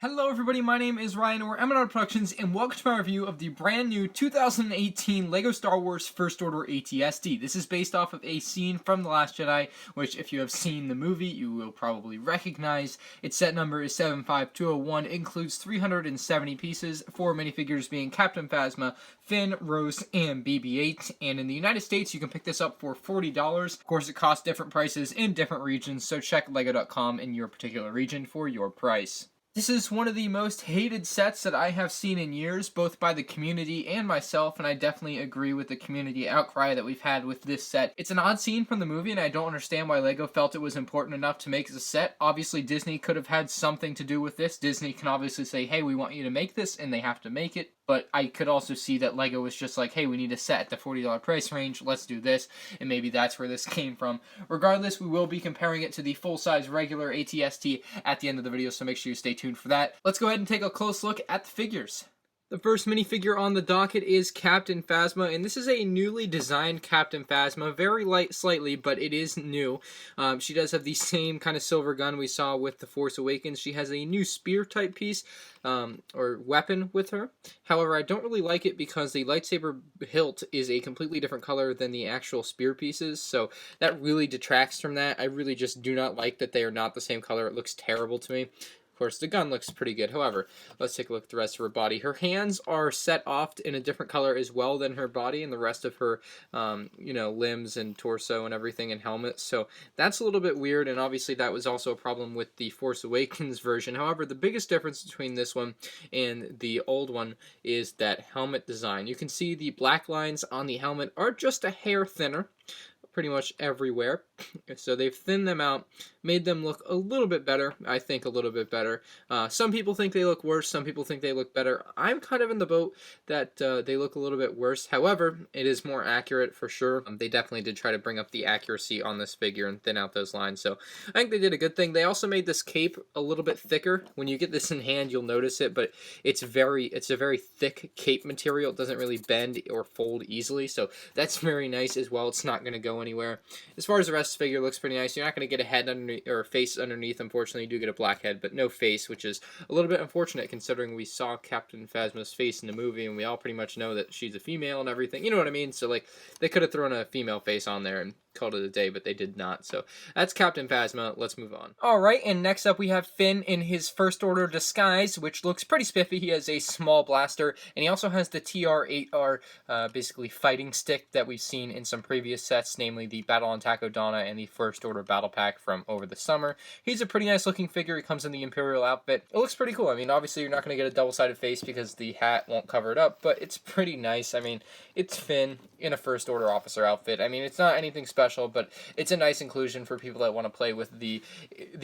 Hello everybody, my name is Ryan, we're MandRproductions, and welcome to my review of the brand new 2018 LEGO Star Wars First Order AT-ST. This is based off of a scene from The Last Jedi, which if you have seen the movie, you will probably recognize. Its set number is 75201, includes 370 pieces, 4 minifigures being Captain Phasma, Finn, Rose, and BB-8, and in the United States you can pick this up for $40. Of course, it costs different prices in different regions, so check lego.com in your particular region for your price. This is one of the most hated sets that I have seen in years, both by the community and myself, and I definitely agree with the community outcry that we've had with this set. It's an odd scene from the movie, and I don't understand why LEGO felt it was important enough to make the set. Obviously, Disney could have had something to do with this. Disney can obviously say, hey, we want you to make this, and they have to make it. But I could also see that LEGO was just like, hey, we need a set at the $40 price range, let's do this, and maybe that's where this came from. Regardless, we will be comparing it to the full-size regular AT-ST at the end of the video, so make sure you stay tuned for that. Let's go ahead and take a close look at the figures. The first minifigure on the docket is Captain Phasma, and this is a newly designed Captain Phasma, very light slightly, but it is new. She does have the same kind of silver gun we saw with The Force Awakens. She has a new spear type piece, or weapon with her. However, I don't really like it because the lightsaber hilt is a completely different color than the actual spear pieces, so that really detracts from that. I really just do not like that they are not the same color. It looks terrible to me. Of course, the gun looks pretty good. However, let's take a look at the rest of her body. Her hands are set off in a different color as well than her body and the rest of her, limbs and torso and everything and helmet. So that's a little bit weird, and obviously that was also a problem with the Force Awakens version. However, the biggest difference between this one and the old one is that helmet design. You can see the black lines on the helmet are just a hair thinner, pretty much everywhere. So they've thinned them out, made them look a little bit better. I think a little bit better. Some people think they look worse, some people think they look better. I'm kind of in the boat that they look a little bit worse. However, it is more accurate for sure. They definitely did try to bring up the accuracy on this figure and thin out those lines, so I think they did a good thing. They also made this cape a little bit thicker. When you get this in hand, you'll notice it, but it's a very thick cape material. It doesn't really bend or fold easily, so that's very nice as well. It's not going to go anywhere. As far as the rest of the figure, looks pretty nice. You're not going to get a head underneath or a face underneath. Unfortunately, you do get a black head, but no face, which is a little bit unfortunate considering we saw Captain Phasma's face in the movie, and we all pretty much know that she's a female and everything. You know what I mean? So like they could have thrown a female face on there and called it a day, but they did not. So that's Captain Phasma. Let's move on. Alright, and next up we have Finn in his First Order disguise, which looks pretty spiffy. He has a small blaster, and he also has the TR-8R, basically fighting stick that we've seen in some previous sets, namely the Battle on Takodana and the First Order Battle Pack from over the summer. He's a pretty nice looking figure. He comes in the Imperial outfit. It looks pretty cool. I mean, obviously you're not going to get a double-sided face because the hat won't cover it up, but it's pretty nice. I mean, it's Finn in a First Order officer outfit. I mean, it's not anything special, but it's a nice inclusion for people that want to play with the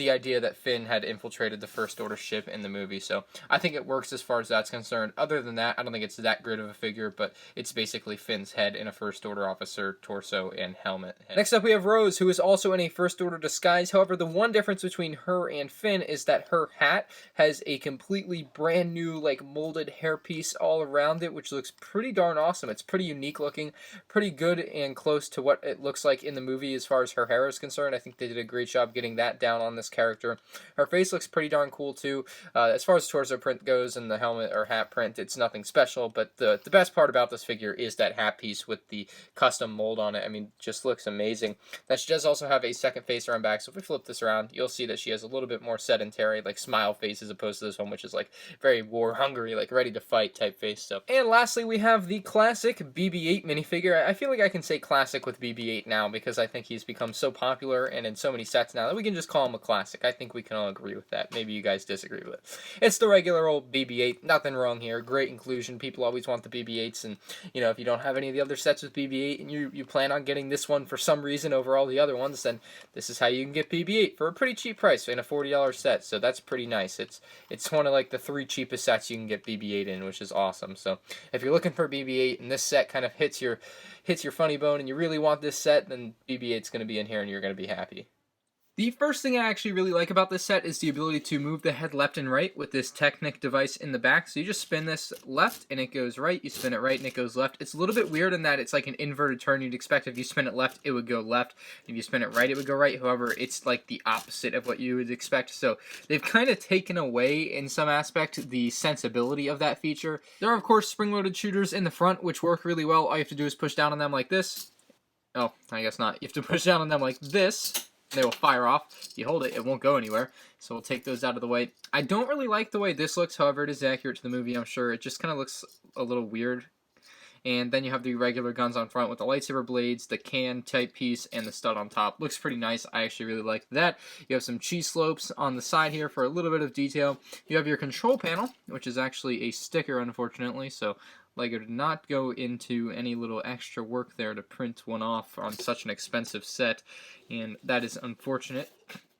idea that Finn had infiltrated the First Order ship in the movie. So I think it works as far as that's concerned. Other than that, I don't think it's that great of a figure, but it's basically Finn's head in a First Order officer torso and helmet. Next up we have Rose, who is also in a First Order disguise. However, the one difference between her and Finn is that her hat has a completely brand new, like, molded hairpiece all around it, which looks pretty darn awesome. It's pretty unique looking, pretty good and close to what it looks like in the movie as far as her hair is concerned. I think they did a great job getting that down on this character. Her face looks pretty darn cool too. As far as torso print goes and the helmet or hat print, it's nothing special, but the best part about this figure is that hat piece with the custom mold on it. I mean, just looks amazing. Now, she does also have a second face around back, so if we flip this around, you'll see that she has a little bit more sedentary, like, smile face as opposed to this one, which is, like, very war-hungry, like, ready to fight type face. So, and lastly, we have the classic BB-8 minifigure. I feel like I can say classic with BB-8 now because I think he's become so popular and in so many sets now that we can just call him a classic. I think we can all agree with that. Maybe you guys disagree with it. It's the regular old BB-8. Nothing wrong here. Great inclusion. People always want the BB-8s, and, you know, if you don't have any of the other sets with BB-8 and you plan on getting this one for some reason over all the other ones, then this is how you can get BB-8 for a pretty cheap price in a $40 set. So that's pretty nice. It's one of, like, the 3 cheapest sets you can get BB-8 in, which is awesome. So if you're looking for BB-8 and this set kind of hits your funny bone and you really want this set, then BB-8's going to be in here and you're going to be happy. The first thing I actually really like about this set is the ability to move the head left and right with this Technic device in the back. So you just spin this left and it goes right, you spin it right and it goes left. It's a little bit weird in that it's like an inverted turn. You'd expect if you spin it left, it would go left. If you spin it right, it would go right. However, it's like the opposite of what you would expect. So they've kind of taken away, in some aspect, the sensibility of that feature. There are, of course, spring-loaded shooters in the front, which work really well. All you have to do is push down on them like this. Oh, I guess not. You have to push down on them like this. They will fire off. If you hold it, it won't go anywhere. So we'll take those out of the way. I don't really like the way this looks. However, it is accurate to the movie, I'm sure. It just kind of looks a little weird. And then you have the regular guns on front with the lightsaber blades, the can type piece, and the stud on top. Looks pretty nice. I actually really like that. You have some cheese slopes on the side here for a little bit of detail. You have your control panel, which is actually a sticker, unfortunately. So LEGO did not go into any little extra work there to print one off on such an expensive set, and that is unfortunate.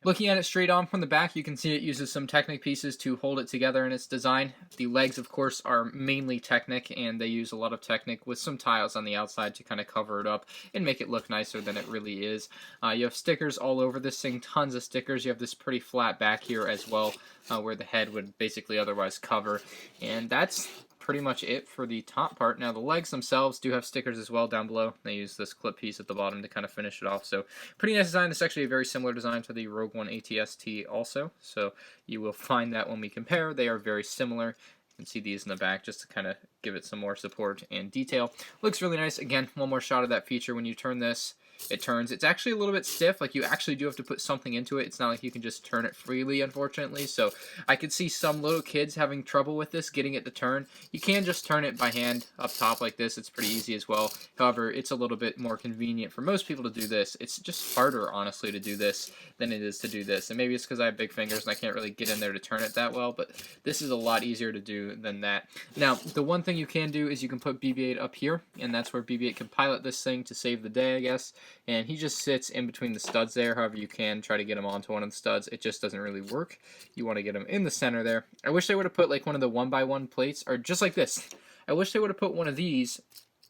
Looking at it straight on from the back, you can see it uses some Technic pieces to hold it together in its design. The legs, of course, are mainly Technic, and they use a lot of Technic with some tiles on the outside to kind of cover it up and make it look nicer than it really is. You have stickers all over this thing, tons of stickers. You have this pretty flat back here as well, where the head would basically otherwise cover, and that's pretty much it for the top part. Now the legs themselves do have stickers as well down below. They use this clip piece at the bottom to kind of finish it off. So pretty nice design. This is actually a very similar design to the Rogue One ATST also. So you will find that when we compare, they are very similar. You can see these in the back just to kind of give it some more support and detail. Looks really nice. Again, one more shot of that feature. When you turn this, it turns. It's actually a little bit stiff. Like, you actually do have to put something into it. It's not like you can just turn it freely, unfortunately. So I could see some little kids having trouble with this, getting it to turn. You can just turn it by hand up top like this. It's pretty easy as well. However, it's a little bit more convenient for most people to do this. It's just harder, honestly, to do this than it is to do this. And maybe it's because I have big fingers and I can't really get in there to turn it that well, but this is a lot easier to do than that. Now, the one thing you can do is you can put BB-8 up here, and that's where BB-8 can pilot this thing to save the day, I guess. And he just sits in between the studs there. However, you can try to get him onto one of the studs. It just doesn't really work. You want to get him in the center there. I wish they would have put like one of the 1x1 plates, or just like this. I wish they would have put one of these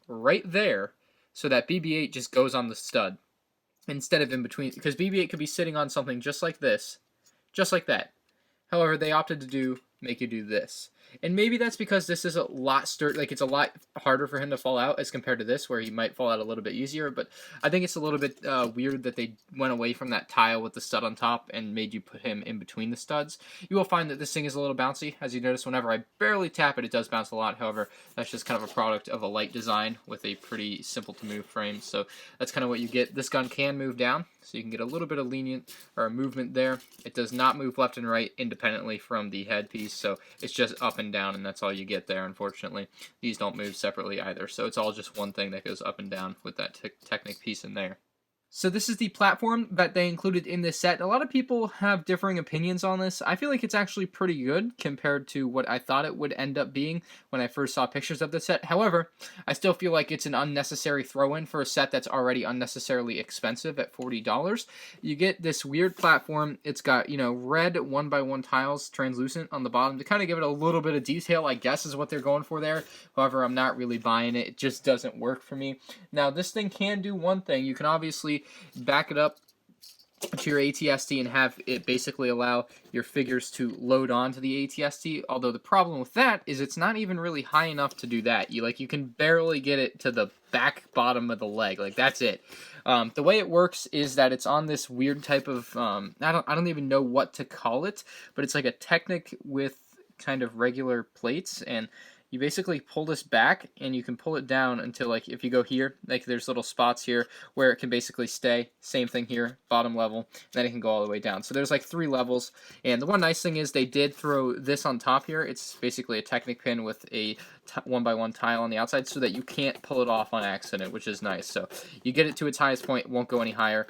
right there so that BB-8 just goes on the stud instead of in between, because BB-8 could be sitting on something just like this, just like that. However, they opted to make you do this. And maybe that's because this is a lot like it's a lot harder for him to fall out as compared to this, where he might fall out a little bit easier. But I think it's a little bit weird that they went away from that tile with the stud on top and made you put him in between the studs. You will find that this thing is a little bouncy. As you notice, whenever I barely tap it, it does bounce a lot. However, that's just kind of a product of a light design with a pretty simple to move frame. So that's kind of what you get. This gun can move down, so you can get a little bit of lenient or movement there. It does not move left and right independently from the headpiece, so it's just up and down, and that's all you get there, unfortunately. These don't move separately either, so it's all just one thing that goes up and down with that Technic piece in there. So this is the platform that they included in this set. A lot of people have differing opinions on this. I feel like it's actually pretty good compared to what I thought it would end up being when I first saw pictures of the set. However, I still feel like it's an unnecessary throw-in for a set that's already unnecessarily expensive at $40. You get this weird platform. It's got, you know, red 1x1 tiles, translucent on the bottom to kind of give it a little bit of detail, I guess is what they're going for there. However, I'm not really buying it. It just doesn't work for me. Now, this thing can do one thing. You can obviously back it up to your ATST and have it basically allow your figures to load onto the ATST, although the problem with that is it's not even really high enough to do that. You can barely get it to the back bottom of the leg. Like, that's it. The way it works is that it's on this weird type of I don't even know what to call it, but it's like a Technic with kind of regular plates, and you basically pull this back and you can pull it down until, like, if you go here, like, there's little spots here where it can basically stay. Same thing here, bottom level, then it can go all the way down. So there's like 3 levels, and the one nice thing is they did throw this on top here. It's basically a Technic pin with a 1x1 tile on the outside so that you can't pull it off on accident, which is nice. So you get it to its highest point, it won't go any higher.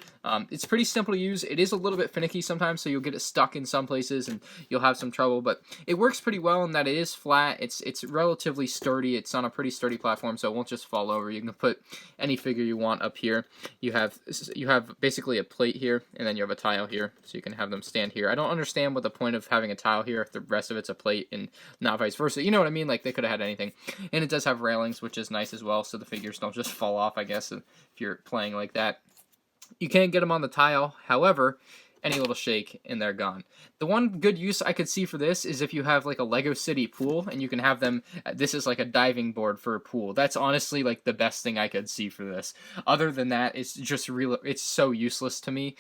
It's pretty simple to use. It is a little bit finicky sometimes, so you'll get it stuck in some places and you'll have some trouble, but it works pretty well in that it is flat. It's relatively sturdy. It's on a pretty sturdy platform, so it won't just fall over. You can put any figure you want up here. You have basically a plate here, and then you have a tile here, so you can have them stand here. I don't understand what the point of having a tile here if the rest of it's a plate and not vice versa. You know what I mean? Like, they could have had anything. And it does have railings, which is nice as well, so the figures don't just fall off, I guess, if you're playing like that. You can get them on the tile. However, any little shake and they're gone. The one good use I could see for this is if you have like a Lego City pool and you can have them, this is like a diving board for a pool. That's honestly like the best thing I could see for this. Other than that, it's just real, it's so useless to me.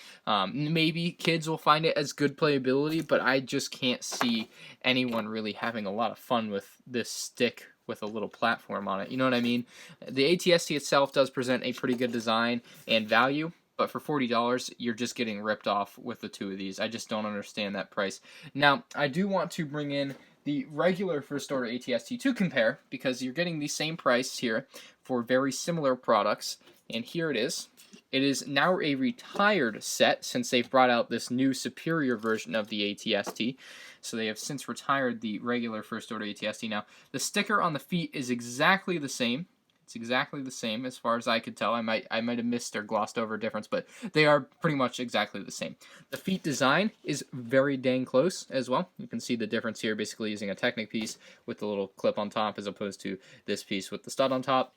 Maybe kids will find it as good playability, but I just can't see anyone really having a lot of fun with this stick with a little platform on it. You know what I mean? The ATST itself does present a pretty good design and value, but for $40, you're just getting ripped off with the two of these. I just don't understand that price. Now, I do want to bring in the regular first order ATST to compare, because you're getting the same price here for very similar products, and here it is. It is now a retired set since they've brought out this new superior version of the ATST. So they have since retired the regular first order ATST. Now, the sticker on the feet is exactly the same. It's exactly the same as far as I could tell. I might have missed or glossed over a difference, but they are pretty much exactly the same. The feet design is very dang close as well. You can see the difference here, basically using a Technic piece with the little clip on top as opposed to this piece with the stud on top.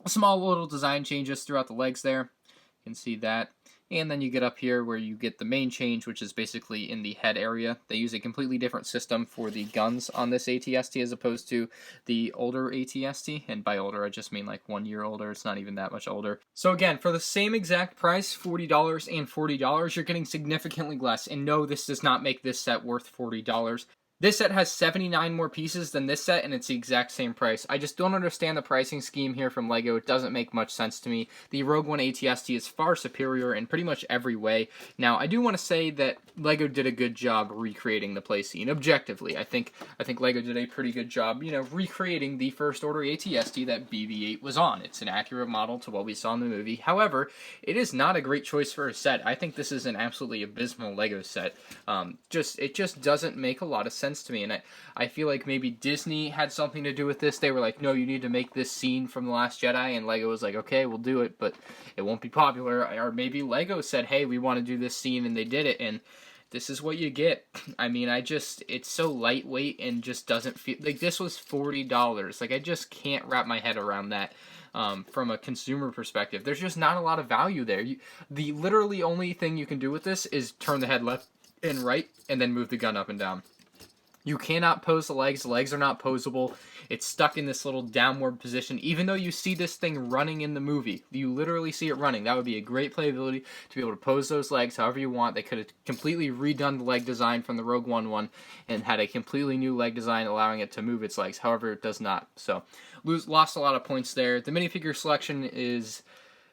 Small little design changes throughout the legs there. You can see that. And then you get up here where you get the main change, which is basically in the head area. They use a completely different system for the guns on this ATST as opposed to the older ATST. And by older, I just mean like 1 year older. It's not even that much older. So again, for the same exact price, $40 and $40, you're getting significantly less. And no, this does not make this set worth $40. This set has 79 more pieces than this set, and it's the exact same price. I just don't understand the pricing scheme here from LEGO. It doesn't make much sense to me. The Rogue One ATST is far superior in pretty much every way. Now, I do want to say that LEGO did a good job recreating the play scene. Objectively, I think LEGO did a pretty good job, you know, recreating the First Order ATST that BB-8 was on. It's an accurate model to what we saw in the movie. However, it is not a great choice for a set. I think this is an absolutely abysmal LEGO set. It just doesn't make a lot of sense to me, and I feel like maybe Disney had something to do with this. They were like, no, you need to make this scene from The Last Jedi, and LEGO was like, okay, we'll do it, but it won't be popular. Or maybe LEGO said, hey, we want to do this scene, and they did it, and this is what you get. I mean, it's so lightweight and just doesn't feel like this was $40. Like, I just can't wrap my head around that. From a consumer perspective, there's just not a lot of value there. The literally only thing you can do with this is turn the head left and right, and then move the gun up and down. You cannot pose the legs. The legs are not posable. It's stuck in this little downward position. Even though you see this thing running in the movie, you literally see it running. That would be a great playability to be able to pose those legs however you want. They could have completely redone the leg design from the Rogue One one and had a completely new leg design allowing it to move its legs. However, it does not. So, lost a lot of points there. The minifigure selection is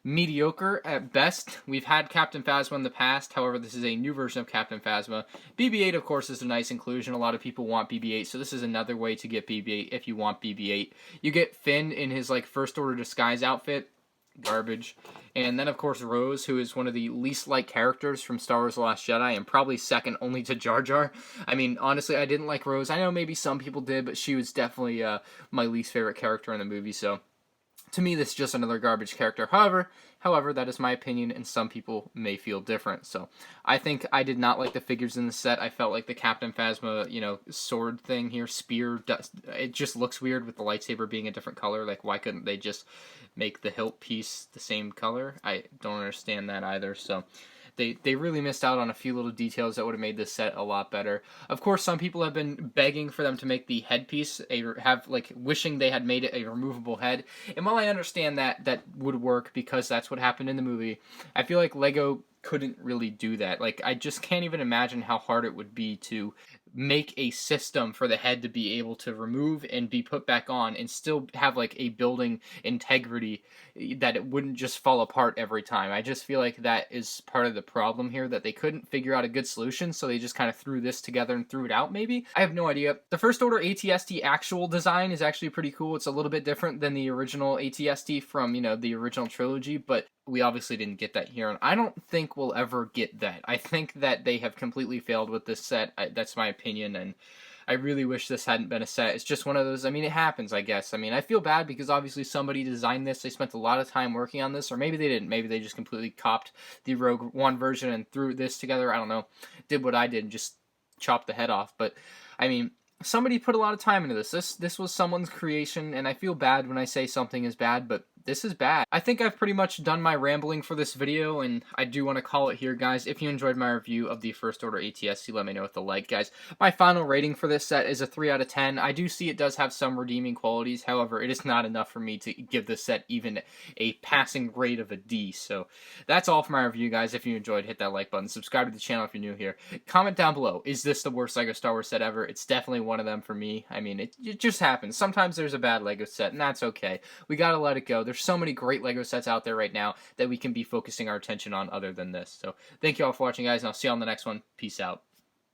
mediocre at best. We've had Captain Phasma in the past, however, this is a new version of Captain Phasma. BB-8, of course, is a nice inclusion. A lot of people want BB-8, so this is another way to get BB-8 if you want BB-8. You get Finn in his, like, First Order disguise outfit. Garbage. And then, of course, Rose, who is one of the least liked characters from Star Wars The Last Jedi, and probably second only to Jar Jar. I mean, honestly, I didn't like Rose. I know maybe some people did, but she was definitely my least favorite character in the movie, so to me, this is just another garbage character. However, that is my opinion, and some people may feel different. So, I think I did not like the figures in the set. I felt like the Captain Phasma, sword thing here, spear, it just looks weird with the lightsaber being a different color. Like, why couldn't they just make the hilt piece the same color? I don't understand that either, so They really missed out on a few little details that would have made this set a lot better. Of course, some people have been begging for them to make the headpiece, wishing they had made it a removable head. And while I understand that would work because that's what happened in the movie, I feel like LEGO couldn't really do that. Like, I just can't even imagine how hard it would be to make a system for the head to be able to remove and be put back on and still have like a building integrity that it wouldn't just fall apart every time. I just feel like that is part of the problem here, that they couldn't figure out a good solution, so they just kind of threw this together and threw it out maybe. I have no idea. The First Order ATST actual design is actually pretty cool. It's a little bit different than the original ATST from, the original trilogy, but we obviously didn't get that here, and I don't think we'll ever get that. I think that they have completely failed with this set. That's my opinion, and I really wish this hadn't been a set. It's just one of those, it happens, I guess. I feel bad because obviously somebody designed this. They spent a lot of time working on this, or maybe they didn't. Maybe they just completely copied the Rogue One version and threw this together. I don't know. Did what I did and just chopped the head off. But, somebody put a lot of time into this. This was someone's creation, and I feel bad when I say something is bad, but this is bad. I think I've pretty much done my rambling for this video, and I do want to call it here, guys. If you enjoyed my review of the First Order ATST, let me know with a like, guys. My final rating for this set is a 3 out of 10. I do see it does have some redeeming qualities. However, it is not enough for me to give this set even a passing grade of a D. So that's all for my review, guys. If you enjoyed, hit that like button. Subscribe to the channel if you're new here. Comment down below. Is this the worst LEGO Star Wars set ever? It's definitely one of them for me. I mean, it just happens. Sometimes there's a bad LEGO set, and that's okay. We gotta let it go. There's so many great LEGO sets out there right now that we can be focusing our attention on other than this. So thank you all for watching, guys, and I'll see you on the next one. Peace out.